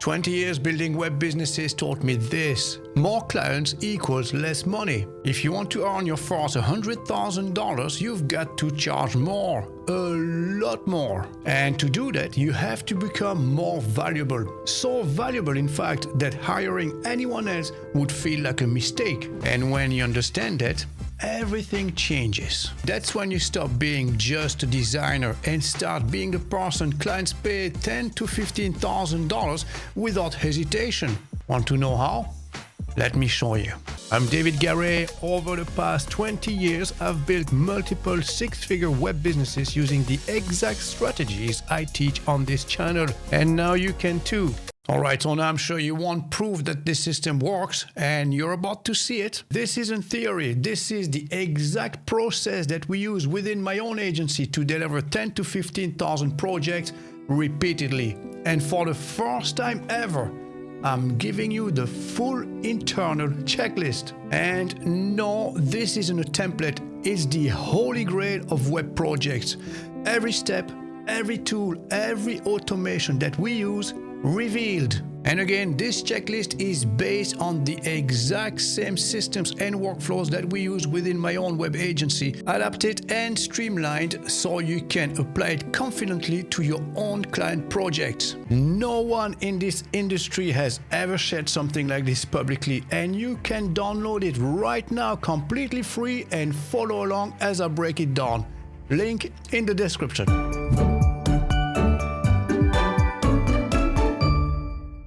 20 years building web businesses taught me this. More clients equals less money. If you want to earn your first $100,000, you've got to charge more. A lot more. And to do that, you have to become more valuable. So valuable, in fact, that hiring anyone else would feel like a mistake. And when you understand that, everything changes. That's when you stop being just a designer and start being the person clients pay $10,000 to $15,000 without hesitation. Want to know how? Let me show you. I'm David Garret. Over the past 20 years, I've built multiple six-figure web businesses using the exact strategies I teach on this channel. And now you can too. Alright, so now I'm sure you want proof that this system works, and you're about to see it. This isn't theory, this is the exact process that we use within my own agency to deliver 10 to 15,000 projects repeatedly. And for the first time ever, I'm giving you the full internal checklist. And no, this isn't a template, it's the holy grail of web projects. Every step, every tool, every automation that we use revealed. And again, this checklist is based on the exact same systems and workflows that we use within my own web agency, adapted and streamlined so you can apply it confidently to your own client projects. No one in this industry has ever shared something like this publicly, and you can download it right now completely free and follow along as I break it down. Link in the description.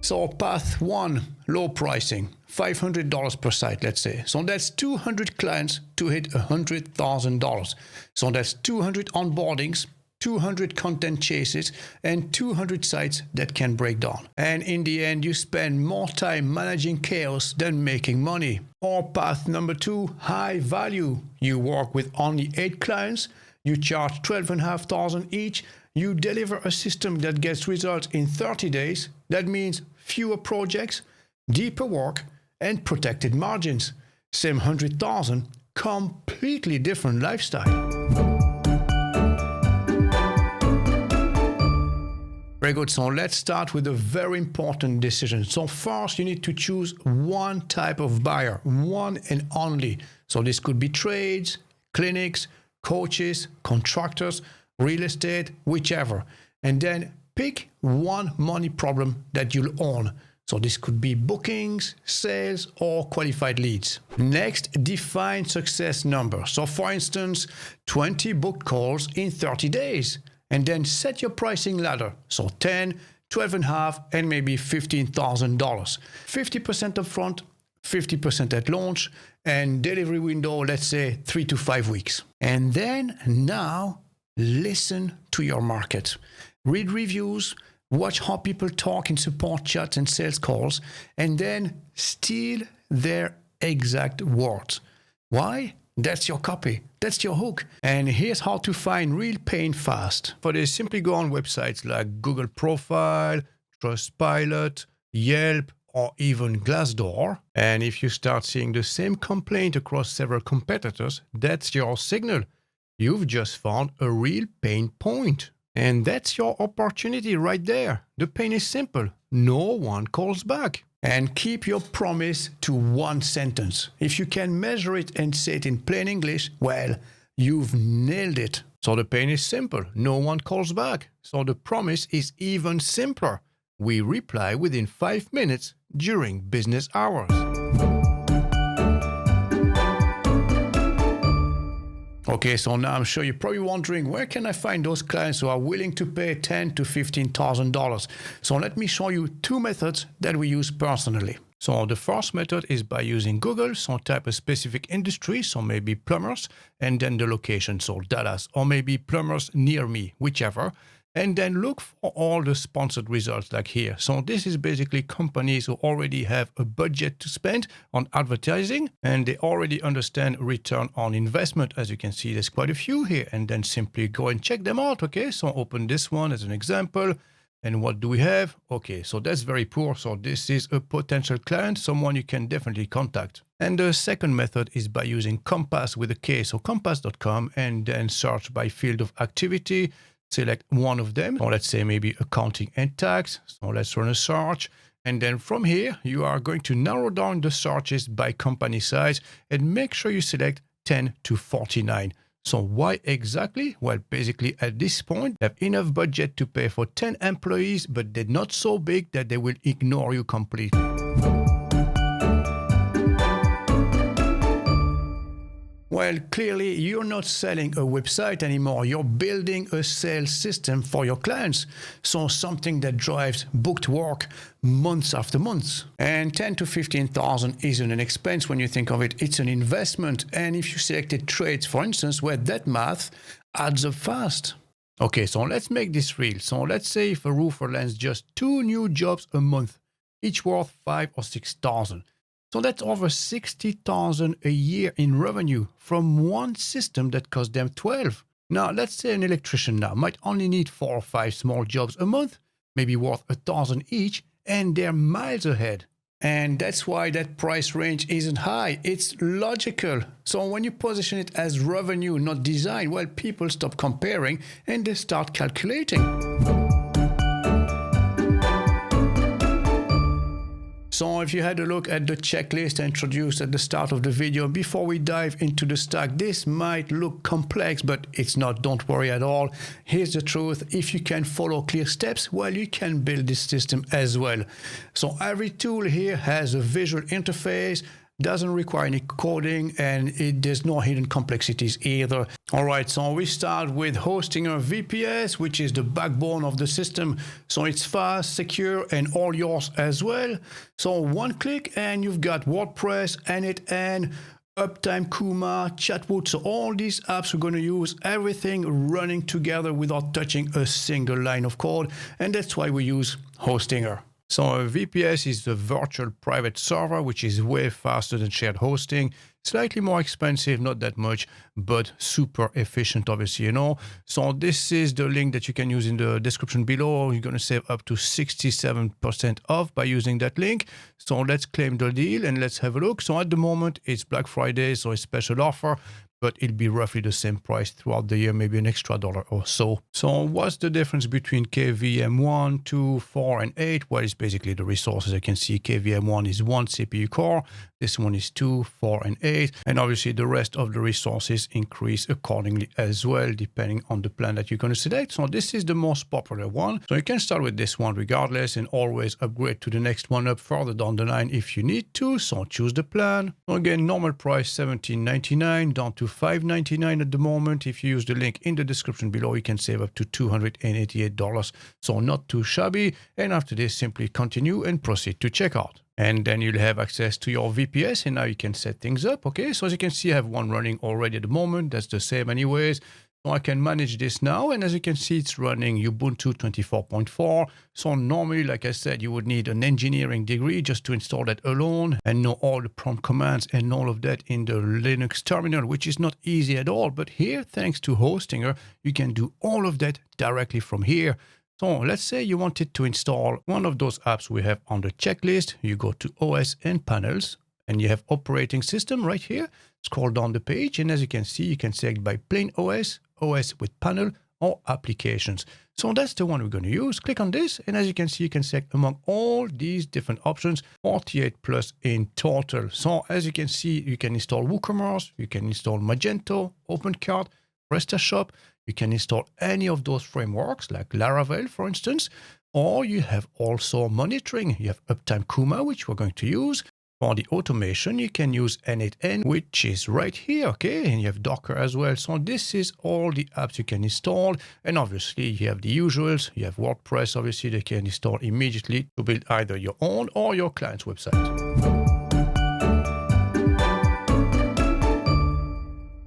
So path 1, low pricing, $500 per site, let's say. So that's 200 clients to hit $100,000. So that's 200 onboardings, 200 content chases, and 200 sites that can break down. And in the end, you spend more time managing chaos than making money. Or path number 2, high value. You work with only 8 clients, you charge $12,500 each, you deliver a system that gets results in 30 days. That means fewer projects, deeper work, and protected margins. Same 100,000, completely different lifestyle. Very good, so let's start with a very important decision. So first you need to choose one type of buyer, one and only. So this could be trades, clinics, coaches, contractors, real estate, whichever. And then pick one money problem that you'll own. So this could be bookings, sales, or qualified leads. Next, define success number. So for instance, 20 booked calls in 30 days. And then set your pricing ladder. So 10, 12.5, and maybe $15,000. 50% upfront, 50% at launch, and delivery window, let's say 3 to 5 weeks. And then now, listen to your market. Read reviews, watch how people talk in support chats and sales calls, and then steal their exact words. Why? That's your copy. That's your hook. And here's how to find real pain fast. For this, simply go on websites like Google Profile, Trustpilot, Yelp, or even Glassdoor. And if you start seeing the same complaint across several competitors, that's your signal. You've just found a real pain point. And that's your opportunity right there. The pain is simple. No one calls back. And keep your promise to one sentence. If you can measure it and say it in plain English, well, you've nailed it. So the pain is simple. No one calls back. So the promise is even simpler. We reply within 5 minutes during business hours. Okay, so now I'm sure you're probably wondering, where can I find those clients who are willing to pay $10,000 to $15,000? So let me show you 2 methods that we use personally. So the first method is by using Google, so type a specific industry, so maybe plumbers, and then the location, so Dallas, or maybe plumbers near me, whichever. And then look for all the sponsored results like here. So this is basically companies who already have a budget to spend on advertising, and they already understand return on investment. As you can see, there's quite a few here, and then simply go and check them out. Okay, so open this one as an example. And what do we have? Okay, so that's very poor. So this is a potential client, someone you can definitely contact. And the second method is by using Compass with a K, so compass.com, and then search by field of activity. select one of them. So let's say maybe accounting and tax. So let's run a search. And then from here, you are going to narrow down the searches by company size and make sure you select 10 to 49. So why exactly? Well, basically at this point, you have enough budget to pay for 10 employees, but they're not so big that they will ignore you completely. Well, clearly you're not selling a website anymore. You're building a sales system for your clients. So something that drives booked work months after months. And 10 to 15,000 isn't an expense when you think of it. It's an investment. And if you selected trades, for instance, where that math adds up fast. Okay, so let's make this real. So let's say if a roofer lands just 2 new jobs a month, each worth 5 or 6,000. So that's over 60,000 a year in revenue from one system that cost them 12. Now, let's say an electrician now might only need 4 or 5 small jobs a month, maybe worth 1,000 each, and they're miles ahead. And that's why that price range isn't high. It's logical. So when you position it as revenue, not design, well, people stop comparing and they start calculating. So if you had a look at the checklist introduced at the start of the video, before we dive into the stack, this might look complex, but it's not. Don't worry at all. Here's the truth. If you can follow clear steps, well, you can build this system as well. So every tool here has a visual interface, doesn't require any coding, and there's no hidden complexities either. All right, so we start with Hostinger VPS, which is the backbone of the system. So it's fast, secure, and all yours as well. So one click and you've got WordPress, N8N, Uptime, Kuma, Chatwood. So all these apps we're going to use, everything running together without touching a single line of code. And that's why we use Hostinger. So a VPS is the virtual private server, which is way faster than shared hosting. Slightly more expensive, not that much, but super efficient, obviously, you know. So this is the link that you can use in the description below. You're going to save up to 67% off by using that link. So let's claim the deal and let's have a look. So at the moment, it's Black Friday, so a special offer, but it'll be roughly the same price throughout the year, maybe an extra $1 or so. So what's the difference between KVM1, 2, 4, and 8? Well, it's basically the resources. I can see KVM1 is 1 CPU core. This one is 2, 4, and 8. And obviously the rest of the resources increase accordingly as well, depending on the plan that you're going to select. So this is the most popular one. So you can start with this one regardless and always upgrade to the next one up further down the line if you need to. So choose the plan. So again, normal price $17.99 down to $5.99 at the moment. If you use the link in the description below, you can save up to $288. So not too shabby. And after this, simply continue and proceed to checkout. And then you'll have access to your VPS and now you can set things up. Okay, so as you can see, I have one running already at the moment. That's the same anyways. So I can manage this now. And as you can see, it's running Ubuntu 24.4. So normally, like I said, you would need an engineering degree just to install that alone and know all the prompt commands and all of that in the Linux terminal, which is not easy at all. But here, thanks to Hostinger, you can do all of that directly from here. So let's say you wanted to install one of those apps we have on the checklist. You go to OS and panels and you have operating system right here. Scroll down the page and as you can see, you can select by plain OS, OS with panel or applications. So that's the one we're going to use. Click on this and as you can see, you can select among all these different options, 48 plus in total. So as you can see, you can install WooCommerce, you can install Magento, OpenCart, PrestaShop. You can install any of those frameworks like Laravel, for instance, or you have also monitoring. You have Uptime Kuma, which we're going to use. For the automation, you can use N8N, which is right here, okay? And you have Docker as well. So this is all the apps you can install. And obviously, you have the usuals. You have WordPress, obviously, that you can install immediately to build either your own or your client's website.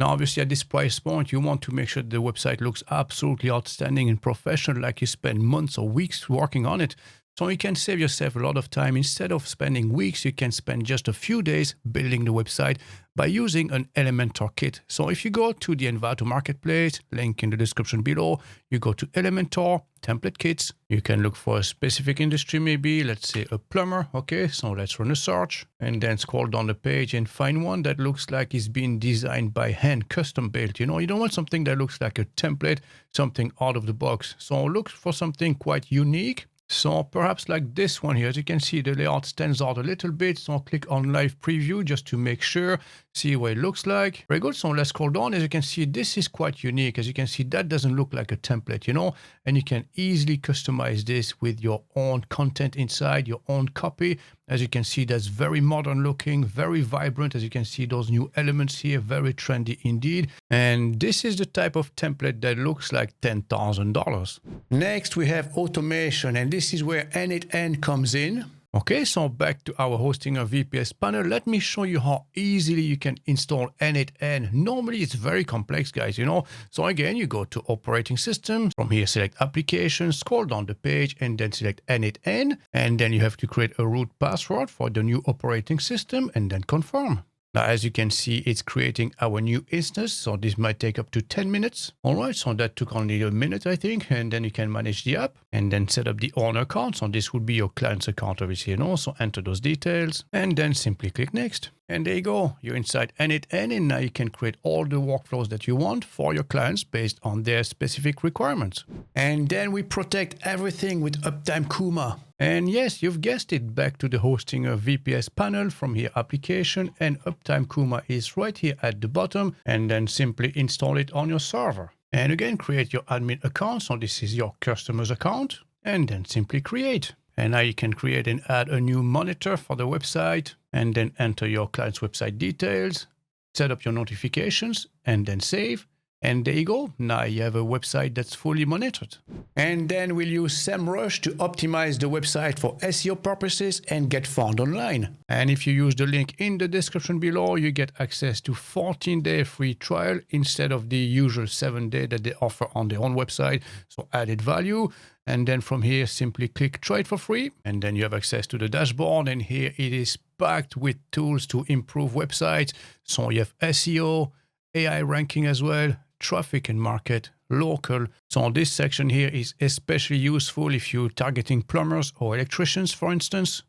Now, obviously, at this price point, you want to make sure the website looks absolutely outstanding and professional, like you spend months or weeks working on it. So you can save yourself a lot of time. Instead of spending weeks, you can spend just a few days building the website by using an Elementor kit. So if you go to the Envato marketplace, link in the description below, you go to Elementor, template kits. You can look for a specific industry, maybe, let's say a plumber. Okay, so let's run a search and then scroll down the page and find one that looks like it's been designed by hand, custom built. You know, you don't want something that looks like a template, something out of the box. So look for something quite unique. So perhaps like this one here, as you can see, the layout stands out a little bit. So click on live preview just to make sure, see what it looks like. Very good. So let's scroll down. As you can see, this is quite unique. As you can see, that doesn't look like a template, you know, and you can easily customize this with your own content inside, your own copy. As you can see, that's very modern looking, very vibrant. As you can see, those new elements here, very trendy indeed. And this is the type of template that looks like $10,000. Next, we have automation, and this is where N8N comes in. Okay, so back to our hosting a VPS panel. Let me show you how easily you can install N8N. Normally, it's very complex, guys, you know. So again, you go to operating system. From here, select applications, scroll down the page, and then select N8N. And then you have to create a root password for the new operating system and then confirm. Now, as you can see, it's creating our new instance. So this might take up to 10 minutes. All right, so that took only a minute, I think. And then you can manage the app and then set up the owner account. So this would be your client's account, obviously, and also enter those details and then simply click next. And there you go. You're inside N8N, and now you can create all the workflows that you want for your clients based on their specific requirements. And then we protect everything with Uptime Kuma. And yes, you've guessed it, back to the hosting a VPS panel. From here, application, and Uptime Kuma is right here at the bottom, and then simply install it on your server. And again, create your admin account. So this is your customer's account, and then simply create. And now you can create and add a new monitor for the website, and then enter your client's website details, set up your notifications, and then save. And there you go. Now you have a website that's fully monitored. And then we'll use SEMRUSH to optimize the website for SEO purposes and get found online. And if you use the link in the description below, you get access to 14-day free trial instead of the usual 7-day that they offer on their own website. So added value. And then from here, simply click try it for free. And then you have access to the dashboard. And here it is packed with tools to improve websites. So you have SEO, AI ranking as well, traffic and market, local. So this section here is especially useful if you're targeting plumbers or electricians, for instance.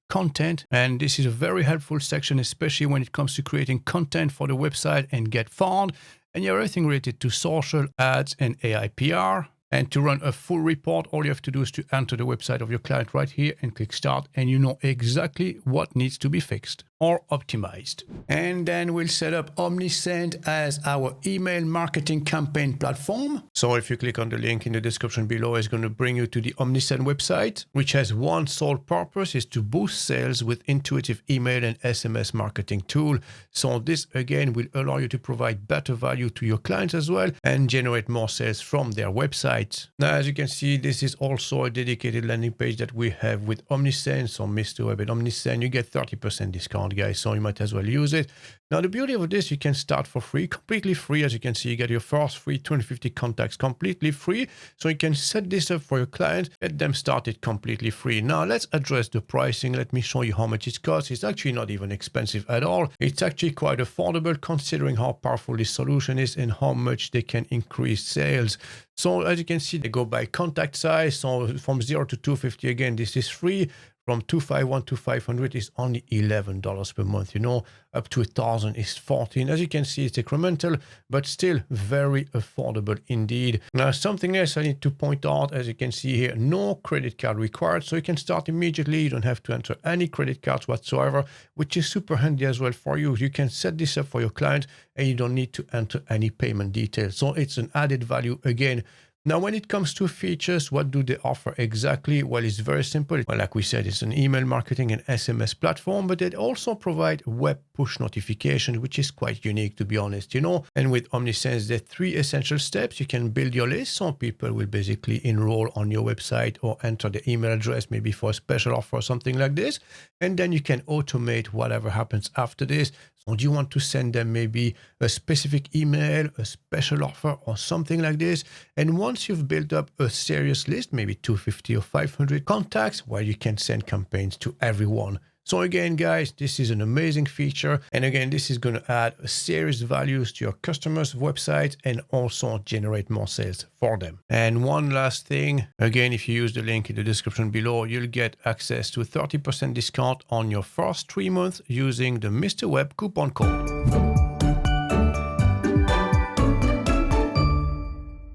Content, and this is a very helpful section, especially when it comes to creating content for the website and get found. And everything related to social, ads, and AI PR. And to run a full report, all you have to do is to enter the website of your client right here and click start, and you know exactly what needs to be fixed or optimized. And then we'll set up OMNISEND as our email marketing campaign platform. So if you click on the link in the description below, it's going to bring you to the OMNISEND website, which has one sole purpose, is to boost sales with intuitive email and SMS marketing tool. So this again will allow you to provide better value to your clients as well and generate more sales from their website. Now, as you can see, this is also a dedicated landing page that we have with OMNISEND. So Mr. Web and OMNISEND, you get 30% discount, guys. So you might as well use it. Now, the beauty of this, you can start for free, completely free. As you can see, you get your first free 250 contacts completely free. So you can set this up for your client, get them started completely free. Now, let's address the pricing. Let me show you how much it costs. It's actually not even expensive at all. It's actually quite affordable considering how powerful this solution is and how much they can increase sales. So as you can see, they go by contact size. So from 0 to 250, again, this is free. From 251 to 500 is only $11 per month, you know, up to 1,000 is 14. As you can see, it's incremental, but still very affordable indeed. Now, something else I need to point out, as you can see here, no credit card required. So you can start immediately. You don't have to enter any credit cards whatsoever, which is super handy as well for you. You can set this up for your client and you don't need to enter any payment details. So it's an added value again. Now, when it comes to features, what do they offer exactly? Well, it's very simple. Well, like we said, it's an email marketing and SMS platform, but they also provide web push notifications, which is quite unique, to be honest, you know. And with OMNISEND, there are 3 essential steps. You can build your list, so people will basically enroll on your website or enter the email address, maybe for a special offer or something like this. And then you can automate whatever happens after this. So do you want to send them maybe a specific email, a special offer, or something like this? And once you've built up a serious list, maybe 250 or 500 contacts, well, you can send campaigns to everyone. So again, guys, this is an amazing feature. And again, this is going to add a serious values to your customers' website and also generate more sales for them. And one last thing, again, if you use the link in the description below, you'll get access to a 30% discount on your first 3 months using the Mr. Web coupon code.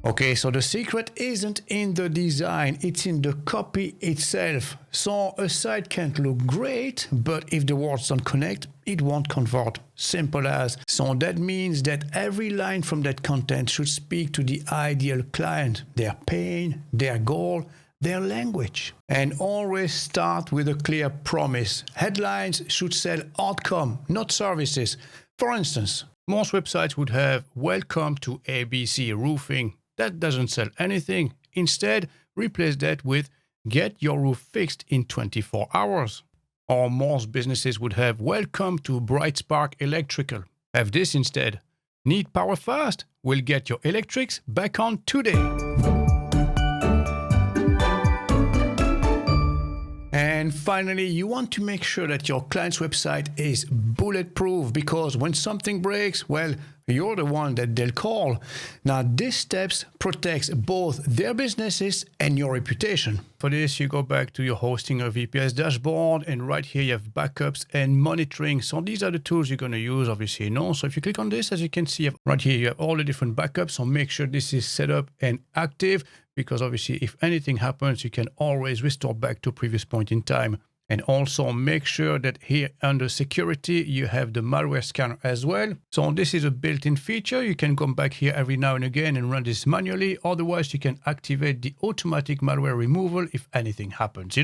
Okay, so the secret isn't in the design, it's in the copy itself. So a site can't look great, but if the words don't connect, it won't convert. Simple as. So that means that every line from that content should speak to the ideal client, their pain, their goal, their language. And always start with a clear promise. Headlines should sell outcome, not services. For instance, most websites would have "Welcome to ABC Roofing." That doesn't sell anything. Instead, replace that with "Get your roof fixed in 24 hours. Or most businesses would have "Welcome to Bright Spark Electrical." Have this instead. "Need power fast? We'll get your electrics back on today." And finally, you want to make sure that your client's website is bulletproof, because when something breaks, well, you're the one that they'll call. Now, these steps protects both their businesses and your reputation. For this, you go back to your hosting or VPS dashboard, and right here you have backups and monitoring. So these are the tools you're going to use, obviously. So if you click on this, as you can see, right here you have all the different backups. So make sure this is set up and active, because obviously if anything happens, you can always restore back to previous point in time. And also make sure that here under security, you have the malware scanner as well. So this is a built-in feature. You can come back here every now and again and run this manually. Otherwise, you can activate the automatic malware removal if anything happens,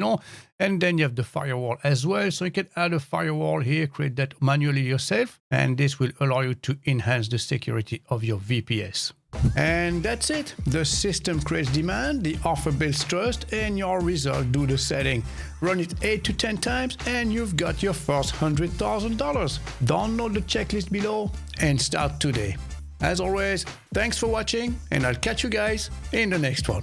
And then you have the firewall as well. So you can add a firewall here, create that manually yourself. And this will allow you to enhance the security of your VPS. And that's it. The system creates demand, the offer builds trust, and your result do the setting. Run it 8 to 10 times and you've got your first $100,000. Download the checklist below and start today. As always, thanks for watching, and I'll catch you guys in the next one.